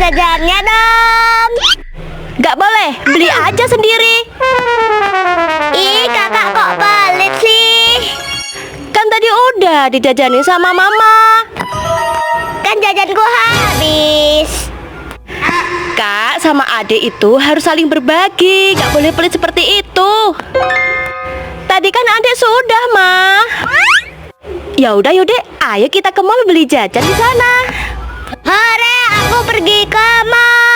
jajannya dong. Gak boleh, beli aja sendiri. Ih, kakak kok pelit sih? Kan tadi udah dijajanin sama mama. Kan jajanku habis. Kak sama adik itu harus saling berbagi. Gak boleh pelit seperti itu. Tadi kan adik sudah, Ma. Ya udah yaudah, ayo kita ke mall beli jajan di sana. Hore, aku pergi ke mall.